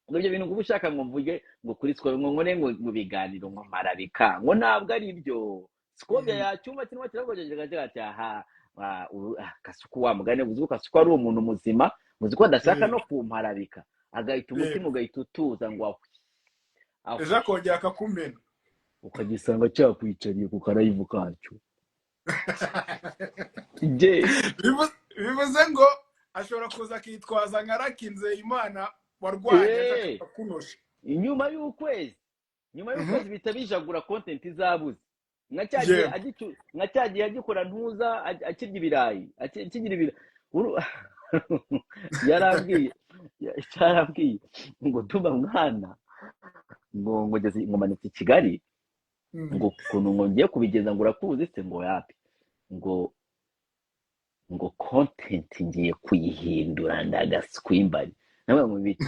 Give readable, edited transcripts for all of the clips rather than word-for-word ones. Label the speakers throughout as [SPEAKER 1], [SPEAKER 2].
[SPEAKER 1] ngo ibyo bintu ngo ushaka ngo mvuge ngo kuri siko ngo nkore ngo mu biganiro ngo marabika ngo ntabwo ari byo sikobya yacyuma kinwa kiragojeje cyaha kasuku wa mugane buzi kasuku ari umuntu muzima muzi ko adashaka no kumparabika agahita umutima ugahita utuza ngo
[SPEAKER 2] ejo akongera akakumena
[SPEAKER 1] ukagisanga cyakwicariye ku karayivu kacyo
[SPEAKER 2] bivuze ngo ashobora kuza akitwaza nkarakinze Imana warwaye akunosha
[SPEAKER 1] inyuma y'ukwezi bita bijagura content izabuze nka cyagiye agikora ntuza akirya ibirayi akigira ibirayi yarambwiye ngo tuba mwana ngo ngeze ngo manitse i Kigali ngo kuntu ngo ngiye kubigeza ngo urakuzi se ngo yapi ngo content ngiye kuyihindura ndagaswimbari nawe mu biti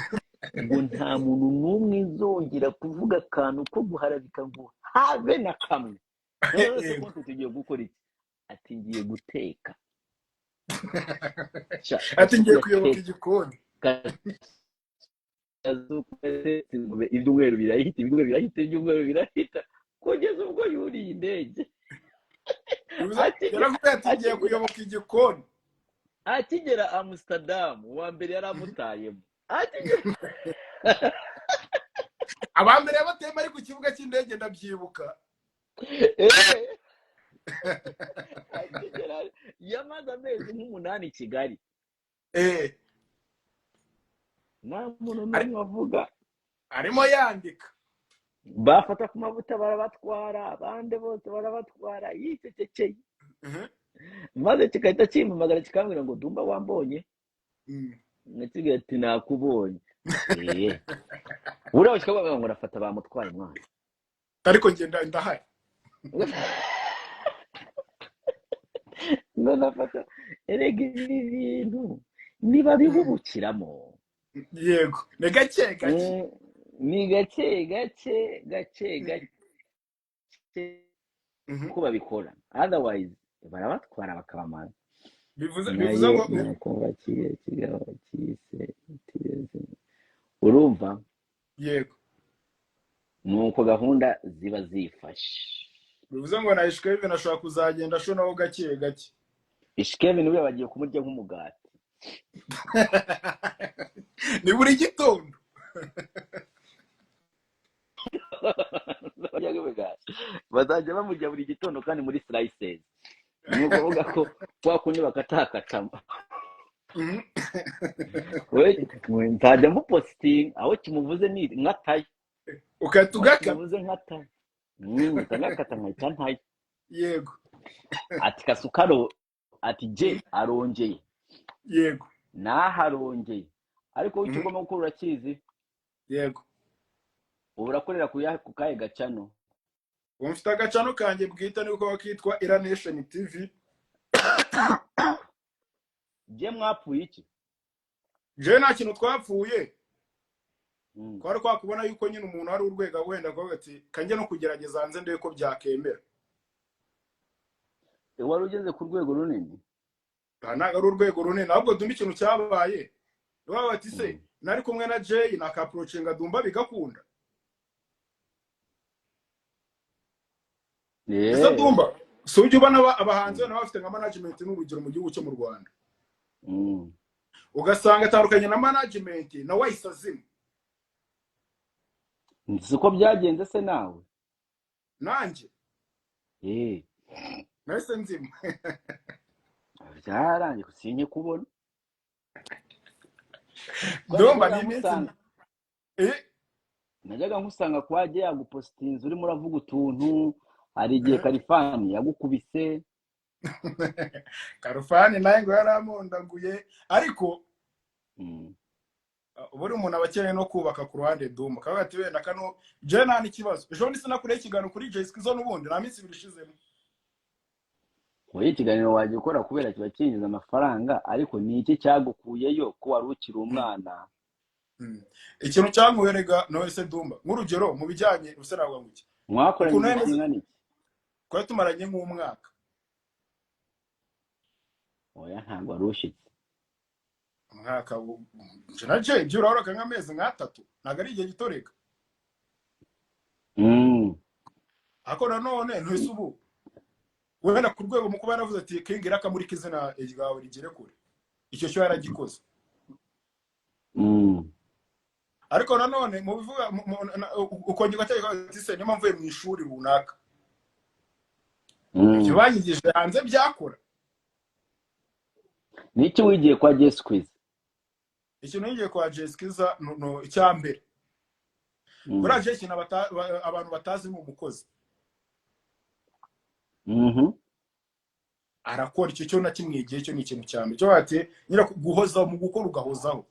[SPEAKER 1] ngo nta muntu n'umwe izongera kuvuga akantu ko guharabika ngo habe na kamwe none content tugiye gukora iki ati ngiye guteka
[SPEAKER 2] ati ngiye kuyoboka igikoni
[SPEAKER 1] ibyumweru birahita kugeza ubwo yuriye indege
[SPEAKER 2] ati kuyoboka igikoni
[SPEAKER 1] akigera Amsterdam uwa mbere yaramutayemo
[SPEAKER 2] abambere batema ari ku kibuga cy'indege ndabyibuka
[SPEAKER 1] yamaze amezi nk'umunani i Kigali nta muntu n'umwe avuga
[SPEAKER 2] arimo yandika
[SPEAKER 1] bafata ku mavuta barabatwara abandi bose barabatwara yicecekeye maze kigahita kimpamagara kikambwira ngo Dumba wambonye nakigira ati nakubonye uriya kikavuga ngo rafata bamutwaye mwana
[SPEAKER 2] ariko ngenda ndahari
[SPEAKER 1] nafata erega ibi bintu niba bihubukiramo
[SPEAKER 2] yego ni gake
[SPEAKER 1] ko babikora otherwise barabatwara bakabamara
[SPEAKER 2] bivuze ngo
[SPEAKER 1] ko urumva
[SPEAKER 2] yego
[SPEAKER 1] nuko gahunda ziba zifashe
[SPEAKER 2] bivuze ngo na Ishkevin ashobora kuzagenda shonaho gake
[SPEAKER 1] Ishkevin we bagiye kumurya nk'umugati
[SPEAKER 2] ni buri gitondo
[SPEAKER 1] bazajya bamujya buri gitondo kandi muri slices ni ukuvuga ko wakundi bakatakatama we nzajya muposting aho kimuvuze ni nkataye
[SPEAKER 2] ukatugaka
[SPEAKER 1] kimuvuze nkataye utagakata nkahita ntaye
[SPEAKER 2] yego
[SPEAKER 1] ati kasukaro ati je arongeye
[SPEAKER 2] yego
[SPEAKER 1] naharongeye ariko wicyo ugomba gukora urakizi
[SPEAKER 2] yego
[SPEAKER 1] urakorera ku kaye gacano
[SPEAKER 2] mfite agacano kanjye bwita niko bakitwa Iranation TV
[SPEAKER 1] je mwapfuye iki
[SPEAKER 2] je nta kintu twapfuye kwari kwakubona yuko nyine umuntu ari urwego wenda avuga ati kanjye no kugerageza hanze ndebe ko byakemera
[SPEAKER 1] wari ugeze ku rwego runini
[SPEAKER 2] ntago ari urwego runini ahubwo Dumba ikintu cyabaye waba ati se nari kumwe na Jay nakaproachinga Dumba bigakunda ese Dumba so ujye ubona abahanzi bana bafite nka management n'urugero mu gihugu cyo mu Rwanda ugasanga atandukanye na management na wayisazima
[SPEAKER 1] nziko byagenze se nawe
[SPEAKER 2] nanjye nahise nzima
[SPEAKER 1] byarangiye kusinye kubona
[SPEAKER 2] Dumba ni iminsi
[SPEAKER 1] najyaga nkusanga kwaje yagupostinze urimo uravuga utuntu hari igihe Kalifani yagukubise
[SPEAKER 2] Kalifani naye ngo yaramondaguye ariko buri umuntu abakeneye no kubaka ku ruhande Dumba kavuga ati wenda kano je nta n'ikibazo ejo ndise nakure ikigano kuri Jayskizo n'ubundi nta minsi birishizemo
[SPEAKER 1] wowe ikiganiro waje gukora kubera kiba kinjiza amafaranga ariko ni iki cyagukuyeyo ko wari ukiri umwana
[SPEAKER 2] ikintu cyankuwerega no ese Dumba nk'urugero mu bijyanye usaragwa nguki
[SPEAKER 1] mwakoranye n'iki
[SPEAKER 2] kwa tumaranye nk'umwaka
[SPEAKER 1] oya ntabwo arushitse
[SPEAKER 2] umwaka je na je ibyo urabona nk'amezi nk'atatu ntago ari igihe gitoreka. Ako nanone ntwese ubu wenda ku rwego mu kuba yaravuze ati King Iraka muri kizina ryawe rigere kure, icyo cyo yaragikoze. Ariko nanone mu bivuga ukongera ugateka ati se niyo mpamvu mu ishuri runaka ibyo banyigije hanze byakora.
[SPEAKER 1] Niki wigiye kwa Jess Quiz?
[SPEAKER 2] Ikintu ngiye kwa Jess Quiz no icyambere kuri aje ikintu abantu batazi mu mukozi arakora icyo cyo nakimwigiye cyo ni ikintu cyane cyo ati nyira guhoza mu gukora ugahozaho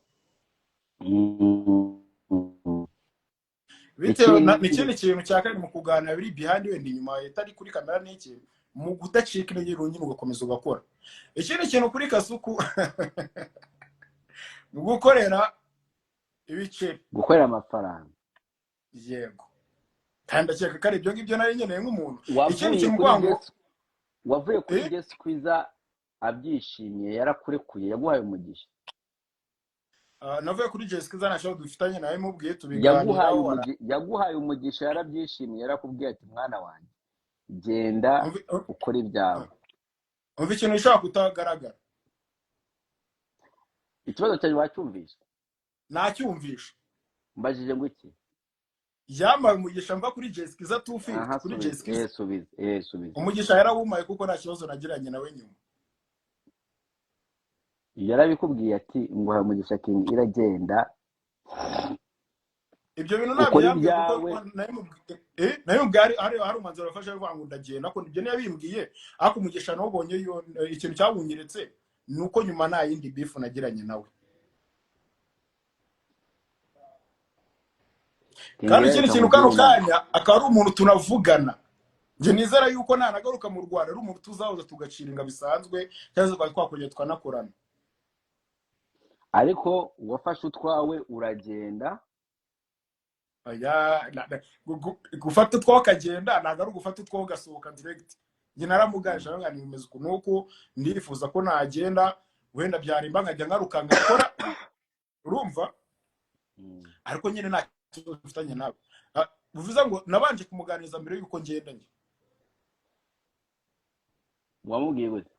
[SPEAKER 2] bitewe n'ikindi kintu cyakari mu kuganira biri behind we inyuma yetari kuri kamera n'iki mu gudacika intege runyi ugakomeza ugakora. Ikindi kintu kuri Kasuku mu gukorera ibice
[SPEAKER 1] gukorera amafaranga
[SPEAKER 2] yego kandi cyeka kare ibyo ngibyo nari nkeneye nk'umuntu.
[SPEAKER 1] Ikindi kintu ngwango wavuye kuri Jess Quiz abyishimiye yarakurekuye yaguhaye umugisha.
[SPEAKER 2] Navuye kuri Jess Quiz nasho dufitanye nawe mubwiye tubiganiraho
[SPEAKER 1] yaguhaye umugisha yarabyishimiye yarakubwiye ati mwana wanjye genda ukora ibyawe.
[SPEAKER 2] Umva ikintu ushaka kutagaragara.
[SPEAKER 1] Ikibazo cyaje wacyumvisha?
[SPEAKER 2] Nacyumvisha.
[SPEAKER 1] Mbajije ngo iki?
[SPEAKER 2] Yambaye umugisha mva kuri Jess Quiz atufite kuri Jess Quiz.
[SPEAKER 1] Subiza.
[SPEAKER 2] Umugisha yarawumaye kuko nta kibazo nagiranye nawe nyuma.
[SPEAKER 1] Yarabikubwiye ati ngo umugisha King iragenda.
[SPEAKER 2] Ibyo bintu ntabwo yambwiye nayo bwari hari umanzira wafashe ngo ndagenda ko ibyo yabimbwiye ako umugisha no ubonye ikintu cyabunyiretse nuko nyuma nta yindi beef nagiranye nawe. Kandi ikindi kintu kano kanya akaba ari umuntu tunavugana nje nizera yuko ntanagaruka mu Rwanda ari umuntu tuzahoza tugaciringa bisanzwe cyangwa twakongera twanakorana.
[SPEAKER 1] Ariko wafashe utwawe uragenda
[SPEAKER 2] gufata twakagenda ntago ari gufata utwo gasohoka direct. Nge naramugaje ngani bimeze nuko ndifuza ko nagenda wenda byarimba nkajya ngaruka ngakora urumva. Ariko nyine nta dufitanye nawe bivuze ngo nabanje kumuganiza mbere yuko ngenda nje.
[SPEAKER 1] Wamubwiye gute?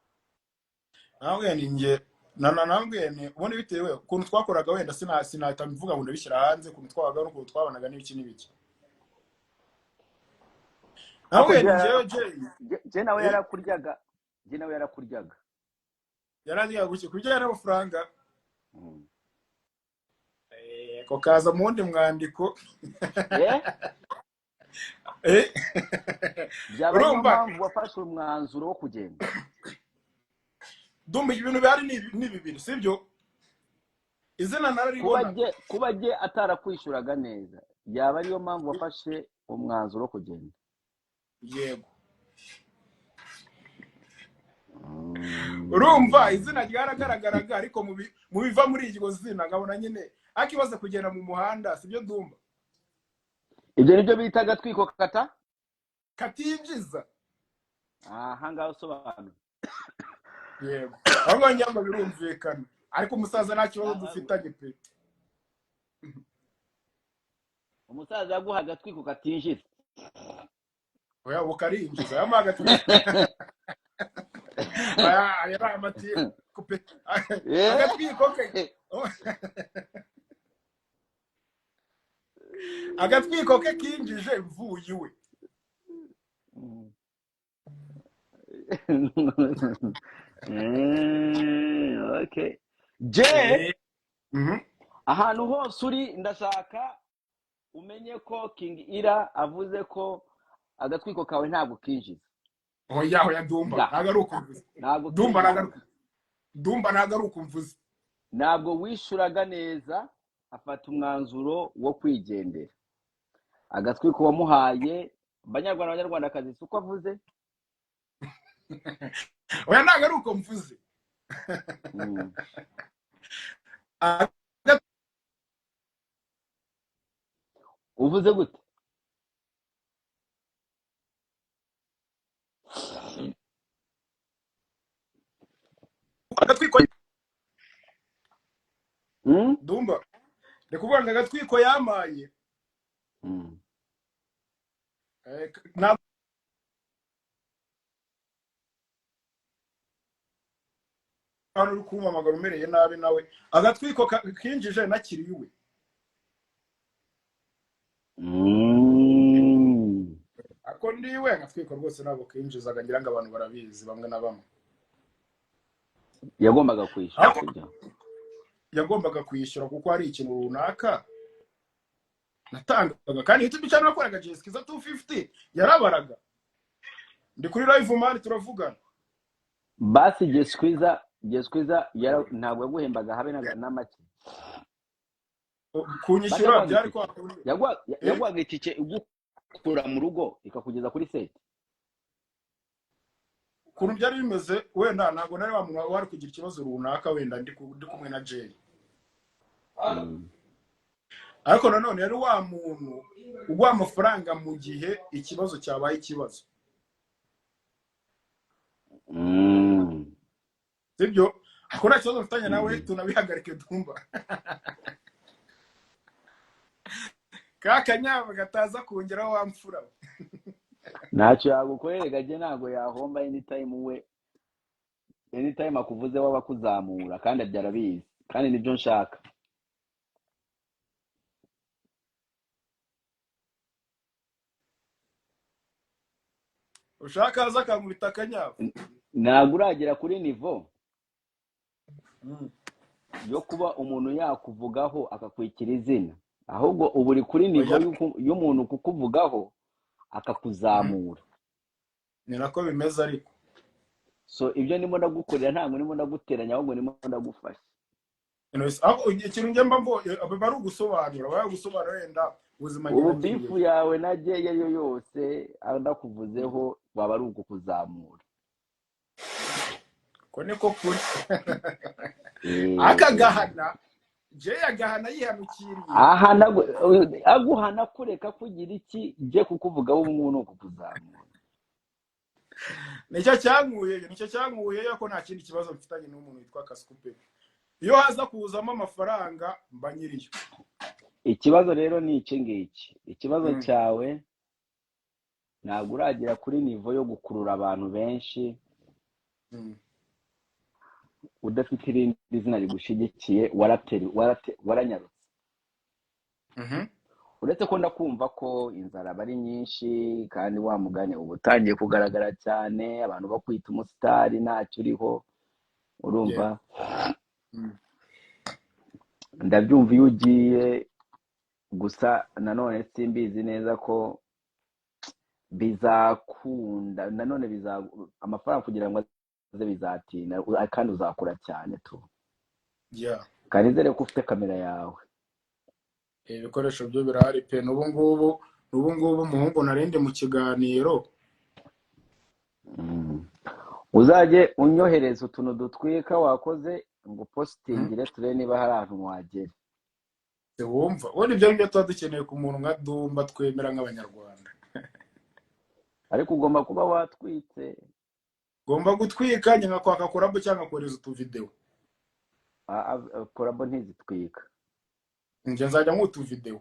[SPEAKER 2] Nawe ninge nambwiye ni ubone bitewe ukuntu twakoraga wenda sinahita mvuga ngo ndabishyira hanze ukuntu twabaga n'ukuntu twabonaga n'ibiki n'ibiki. Nawe
[SPEAKER 1] je nawe yarakuryaga
[SPEAKER 2] yarandika guke kujya n'amafaranga ko kaza mu wundi mwandiko
[SPEAKER 1] byabaye mpamvu wafashe umwanzuro wo kugenda.
[SPEAKER 2] Dumba ibintu bari ni bibiri sibyo izina nararibona
[SPEAKER 1] kuba je atarakwishuraga neza yaba ariyo mpamvu wafashe umwanzuro wo kugenda.
[SPEAKER 2] Yego urumva izina ryaragaragaraga ariko mu biva muri iryo zina ngabona nyine akibaza kugenda mu muhanda sibyo Dumba.
[SPEAKER 1] Ibyo nibyo bita gatwiko
[SPEAKER 2] katinjiza
[SPEAKER 1] aha ngaho sobanura.
[SPEAKER 2] Yego abo nyamba birumvikana ariko umusaza nta kibazo dufitanye pe.
[SPEAKER 1] Umusaza yaguha agatwiko katinjiza
[SPEAKER 2] oya ukarinjiza yamaga yara amati kupe agatwiko ke agatwiko ke kinjije mvuye iwe.
[SPEAKER 1] Okay. Je ahantu hose uri ndashaka umenye ko King Ira avuze ko agatwiko kawe ntabwo kinjiza.
[SPEAKER 2] Oya Dumba ntago ari ukumvuze. Dumba ntago ari ukumvuze.
[SPEAKER 1] Ntabwo wishuraga neza afata umwanzuro wo kwigendera. Agatwiko wamuhaye abanyarwandakazi suko avuze.
[SPEAKER 2] Oya ntago ari ukumvuze.
[SPEAKER 1] Uvuze gute?
[SPEAKER 2] Agatwiko ni kuvuga ngo agatwiko yamaye ntabwo uri kumpamagara umereye nabi nawe agatwiko kinjije nakiri iwe ako ndiwe agatwiko rwose ntabwo kinjizaga ngira ngo abantu barabizi bamwe na bamwe
[SPEAKER 1] yagombaga kwishyura kujya
[SPEAKER 2] yagombaga kwishyura kuko hari ikintu runaka natangaga kandi YouTube channel nakoraga Jessica 250 yarabaraga ndi kuri live man turavugana
[SPEAKER 1] basi Jessica ntabwo yaguhembaga habe na make
[SPEAKER 2] kunyishyura byari kwa
[SPEAKER 1] yagwaga itike igukura mu rugo ikakugeza kuri set
[SPEAKER 2] kuntu byari bimeze wenda ntabwo nari wari kugira ikibazo runaka wenda ndi kumwe na Jay ariko nanone yari wa muntu ugwa amafaranga mu gihe ikibazo cyabaye ikibazo sibyo akora ikibazo mfitanye nawe tunabihagarike dumba kakanyama gataza kongeraho wamfura
[SPEAKER 1] ntacyo yagukorera je ntago yahomba anytime akuvuze waba kuzamura kandi byarabizi kandi nibyo nshaka
[SPEAKER 2] ushaka aza kankubita akanyama
[SPEAKER 1] ntabwo uragera kuri nivo yo kuba umuntu yakuvugaho akakwikira izina ahubwo ubu uri kuri nivo y'umuntu kukuvugaho akakuzamura
[SPEAKER 2] ni nako bimeze ariko
[SPEAKER 1] so ibyo ndimo ndagukorera ntabwo ndimo ndaguteranya ahubwo ndimo ndagufasha
[SPEAKER 2] ikintu njye mba mbo bari ugusobanura bari gusobanura wenda ubuzima
[SPEAKER 1] ubu bifu yawe na je yo yose ndakuvuzeho waba ari ukukuzamura
[SPEAKER 2] ko niko kuri akagahana je yagahana yihanukiriye
[SPEAKER 1] aguhana kureka kugira iki je kukuvuga ubu ngubu no kukuzamura
[SPEAKER 2] nicyo cyankuye ko nta kindi kibazo mfitanye n'umuntu witwa Kasikupe iyo haza kuzamo amafaranga mba nyiriyo
[SPEAKER 1] ikibazo rero ni iki ngiki ikibazo cyawe ntabwo uragera kuri nivo yo gukurura abantu benshi udafite irindi zina rigushigikiye waranyarutse uretse ko ndakumva ko inzara bari nyinshi kandi wa mugane ubu utangiye kugaragara cyane abantu bakwita umusitari ntacyo uriho urumva ndabyumva iyo ugiye gusa nanone simbizi neza ko bizakunda nanone amafaranga kugira ngo aze bizatinda kandi uzakura cyane tu kandi nizere ko ufite kamera yawe
[SPEAKER 2] ibikoresho byo birahari pe n'ubu ngubu umuhungu narinde mu kiganiro
[SPEAKER 1] uzajye unyohereza utuntu dutwika wakoze ngo postingire turebe niba hari ahantu wagera
[SPEAKER 2] wumva ubundi ibyo ngibyo tuba dukeneye ku muntu nka Dumba twemera nk'abanyarwanda
[SPEAKER 1] ariko ugomba kuba watwitse
[SPEAKER 2] ugomba gutwika nyina kwaka korabo cyangwa kohereza utuvideo
[SPEAKER 1] korabo ntizitwika
[SPEAKER 2] nje nzajya nk'utuvideo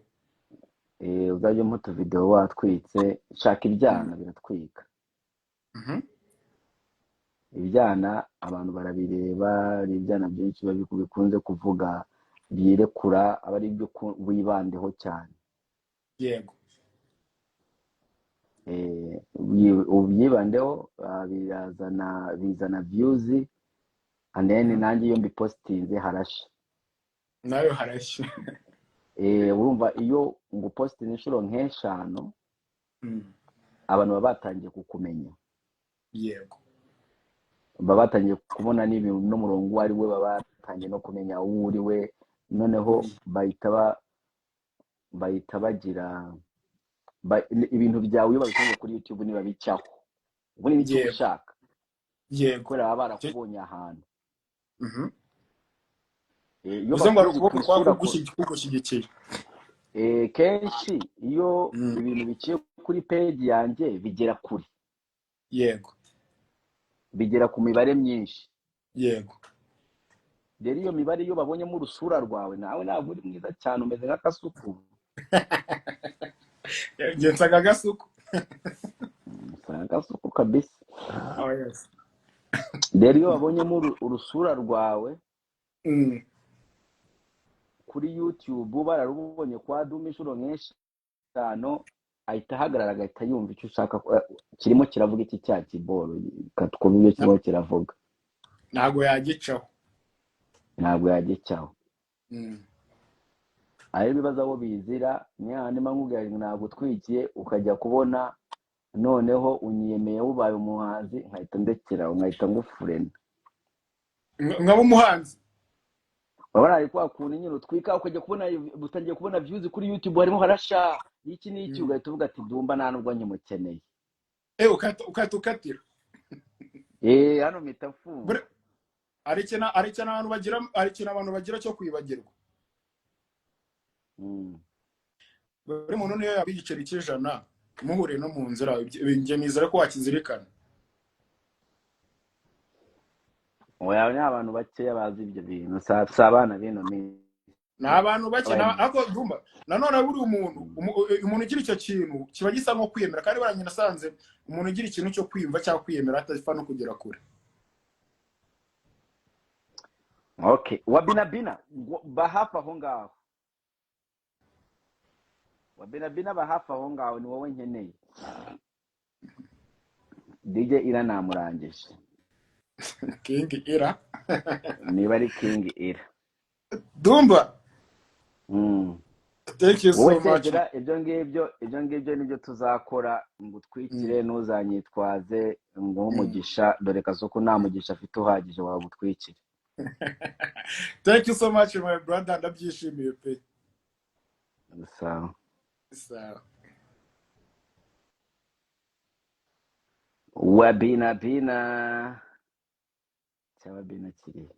[SPEAKER 1] uzajya nk'utuvideo watwitse shaka ibyana biratwika ibyana abantu barabireba ari ibyana byinshi bikunze kuvuga byirekura aba ari byo wibandeho cyane
[SPEAKER 2] yego
[SPEAKER 1] ubyibandeho bizana views and then nanjye iyo mbipostinze harasha
[SPEAKER 2] nayo harashya
[SPEAKER 1] urumva iyo ngupostinze inshuro nk'eshanu abantu baba batangiye kukumenya
[SPEAKER 2] yego
[SPEAKER 1] baba batangiye kubona n'ibintu n'umurongo ari we baba batangiye no kumenya uwo uri we noneho bahita bagira ibintu byawe iyo babishyira kuri YouTube niba bicyaho ubu ni icyo ushaka
[SPEAKER 2] yego
[SPEAKER 1] kubera baba barakubonye ahantu
[SPEAKER 2] iyo bakuboko kwako gushyigikiye
[SPEAKER 1] kenshi iyo ibintu biciye kuri page yanjye bigera kuri
[SPEAKER 2] yego
[SPEAKER 1] bigera ku mibare myinshi
[SPEAKER 2] yego
[SPEAKER 1] rero iyo mibare iyo babonyemo urusura rwawe nawe ntabwo uri mwiza cyane umeze nk'akasuku.
[SPEAKER 2] ngensaga agasuku.
[SPEAKER 1] Usa nk'akasuku kabisa.
[SPEAKER 2] Oh, yes.
[SPEAKER 1] rero iyo babonyemo urusura rwawe
[SPEAKER 2] Mm.
[SPEAKER 1] kuri YouTube bararubonye kwa Duma inshuro nyinshi cyane, ahita ahagarara agahita yumva icyo ushaka kirimo kiravuga iki cya kiboro katwumva ibyo kirimo kiravuga.
[SPEAKER 2] ntabwo yagicaho.
[SPEAKER 1] ntabwo yagicaho.
[SPEAKER 2] Mm.
[SPEAKER 1] aho ibibazo abo bizira ni handi nkubwira ngo ntabwo utwikiye ukajya kubona noneho unyiyemeye ubaye umuhanzi nkahita ndekera nkahita ngufurena.
[SPEAKER 2] nkaba umuhanzi.
[SPEAKER 1] Baba ari kwa kuntu nyine utwika ukajya kubona utangiye kubona views kuri YouTube harimo harasha iki n'iki ugahita uvuga ati Dumba nta nubwo nkimukeneye.
[SPEAKER 2] ukatira.
[SPEAKER 1] Hano mpita mfunga.
[SPEAKER 2] ari cyane abantu bagira cyo kwibagirwa. buri muntu niyo yaba igiceri cy'ijana muhure no mu nzira nge nizera ko wakizirikana.
[SPEAKER 1] Oya ni abantu bakeya bazi ibyo bintu sabana bino ni
[SPEAKER 2] abantu bake ako Dumba nanone buri umuntu ugira icyo kintu kiba gisa nko kwiyemera kandi baranye nasanze umuntu ugira ikintu cyo kwiyumva cyangwa kwiyemera atafa no kugera kure.
[SPEAKER 1] Okay, wabinabina bahafa aho ngaho. Wabinabina bahafa aho ngaho ni wowe nkeneye. DJ Ira namurangije.
[SPEAKER 2] King Ira.
[SPEAKER 1] Niba ari King Ira.
[SPEAKER 2] Dumba. Thank you so much.
[SPEAKER 1] Ibyo ngibyo nibyo tuzakora ngo twikire ntuzanyitwaze ngo umugisha dore kasuku nta mugisha afite uhagije wagutwikira.
[SPEAKER 2] Thank you so much my brother, ndabyishimiye pe.
[SPEAKER 1] Sawa. Wabinabina. Cyababina kiri.